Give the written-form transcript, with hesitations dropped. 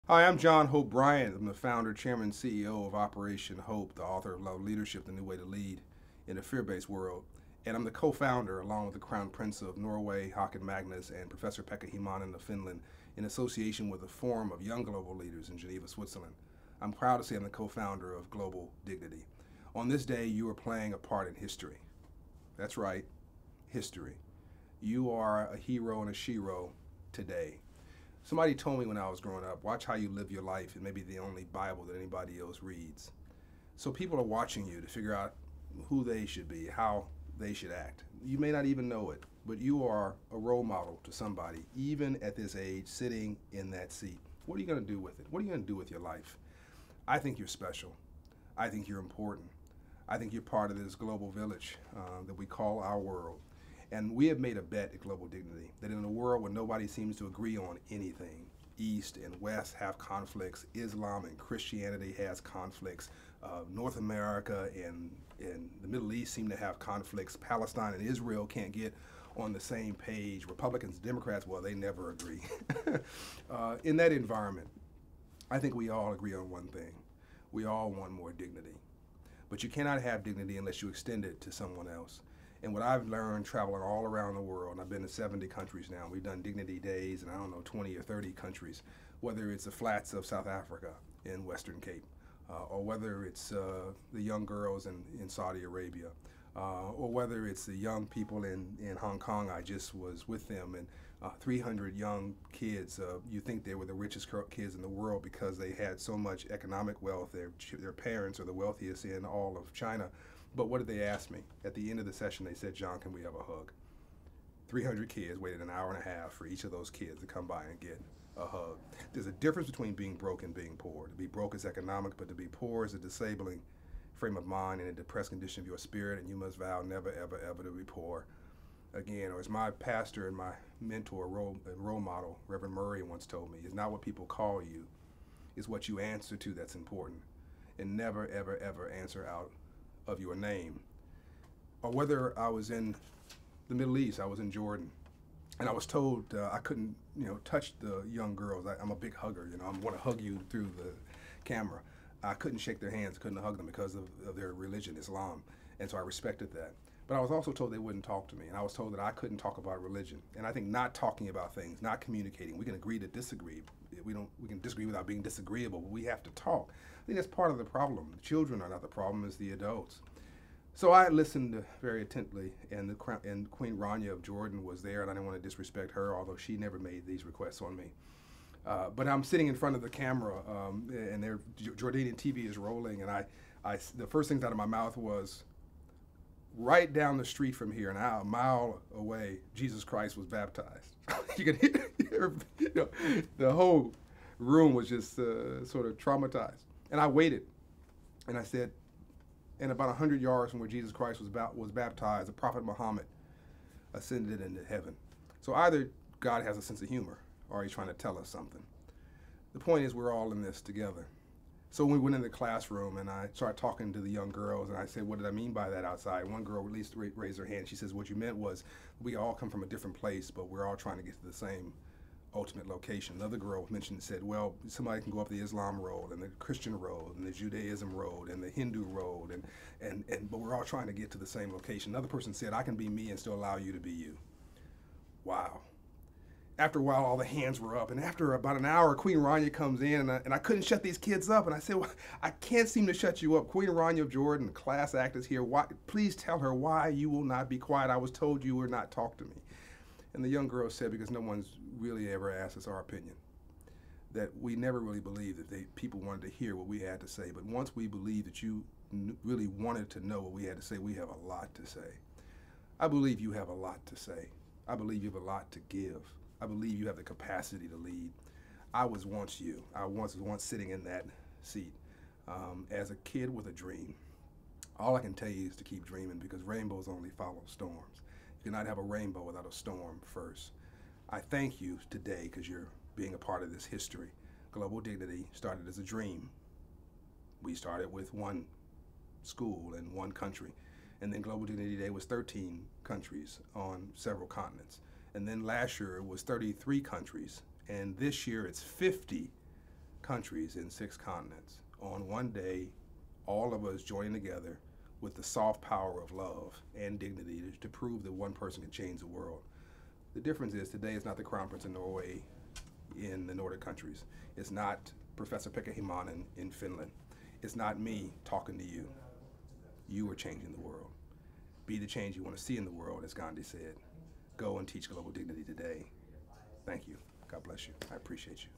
Hi, I'm John Hope Bryant. I'm the founder, chairman, CEO of Operation Hope, the author of Love Leadership, The New Way to Lead in a Fear-Based World. And I'm the co-founder, along with the Crown Prince of Norway, Håkon Magnus, and Professor Pekka Himanen of Finland, in association with the Forum of Young Global Leaders in Geneva, Switzerland. I'm proud to say I'm the co-founder of Global Dignity. On this day, you are playing a part in history. That's right, history. You are a hero and a shero today. Somebody told me when I was growing up, watch how you live your life. It may be the only Bible that anybody else reads. So people are watching you to figure out who they should be, how they should act. You may not even know it, but you are a role model to somebody, even at this age, sitting in that seat. What are you going to do with it? What are you going to do with your life? I think you're special. I think you're important. I think you're part of this global village that we call our world. And we have made a bet at Global Dignity that in a world where nobody seems to agree on anything, East and West have conflicts, Islam and Christianity has conflicts, North America and the Middle East seem to have conflicts, Palestine and Israel can't get on the same page, Republicans and Democrats, well, they never agree. In that environment, I think we all agree on one thing. We all want more dignity. But you cannot have dignity unless you extend it to someone else. And what I've learned traveling all around the world, and I've been to 70 countries now, we've done Dignity Days in, I don't know, 20 or 30 countries, whether it's the flats of South Africa in Western Cape, or whether it's the young girls in Saudi Arabia, or whether it's the young people in Hong Kong. I just was with them, and 300 young kids. You think they were the richest kids in the world because they had so much economic wealth. Their parents are the wealthiest in all of China. But what did they ask me? At the end of the session, they said, John, can we have a hug? 300 kids waited an hour and a half for each of those kids to come by and get a hug. There's a difference between being broke and being poor. To be broke is economic, but to be poor is a disabling frame of mind and a depressed condition of your spirit, and you must vow never, ever, ever to be poor again. Or as my pastor and my mentor, role model, Reverend Murray, once told me, it's not what people call you, it's what you answer to that's important. And never, ever, ever answer out of your name. Or whether I was in the Middle East, I was in Jordan, and I was told I couldn't, touch the young girls. I'm a big hugger, I want to hug you through the camera. I couldn't shake their hands, couldn't hug them because of their religion, Islam, and so I respected that. But I was also told they wouldn't talk to me, and I was told that I couldn't talk about religion. And I think not talking about things, not communicating, we can agree to disagree. We can disagree without being disagreeable, but we have to talk. I think that's part of the problem. The children are not the problem, it's the adults. So I listened very attentively, and Queen Rania of Jordan was there, and I didn't want to disrespect her, although she never made these requests on me. But I'm sitting in front of the camera, and their Jordanian TV is rolling, and the first thing out of my mouth was, right down the street from here, and a mile away, Jesus Christ was baptized. You can hear the whole room was just sort of traumatized. And I waited, and I said, and about 100 yards from where Jesus Christ was baptized, the Prophet Muhammad ascended into heaven. So either God has a sense of humor, or he's trying to tell us something. The point is, we're all in this together. So when we went in the classroom, and I started talking to the young girls, and I said, what did I mean by that outside? One girl at least raised her hand. She says, what you meant was, we all come from a different place, but we're all trying to get to the same ultimate location. Another girl said, well, somebody can go up the Islam road and the Christian road and the Judaism road and the Hindu road, but we're all trying to get to the same location. Another person said, I can be me and still allow you to be you. Wow. After a while, all the hands were up, and after about an hour, Queen Rania comes in, and I couldn't shut these kids up, and I said, well, I can't seem to shut you up. Queen Rania of Jordan, class act is here. Why, please tell her why you will not be quiet. I was told you would not talk to me. And the young girl said, because no one's really ever asked us our opinion, that we never really believed that people wanted to hear what we had to say, but once we believed that you really wanted to know what we had to say, we have a lot to say. I believe you have a lot to say. I believe you have a lot to give. I believe you have the capacity to lead. I was once you. I was once sitting in that seat as a kid with a dream. All I can tell you is to keep dreaming, because rainbows only follow storms. You cannot have a rainbow without a storm first. I thank you today because you're being a part of this history. Global Dignity started as a dream. We started with one school in one country, and then Global Dignity Day was 13 countries on several continents. And then last year it was 33 countries, and this year it's 50 countries in 6 continents. On one day, all of us joining together with the soft power of love and dignity to prove that one person can change the world. The difference is today is not the Crown Prince of Norway in the Nordic countries. It's not Professor Pekka Himanen in Finland. It's not me talking to you. You are changing the world. Be the change you want to see in the world, as Gandhi said. Go and teach global dignity today. Thank you. God bless you. I appreciate you.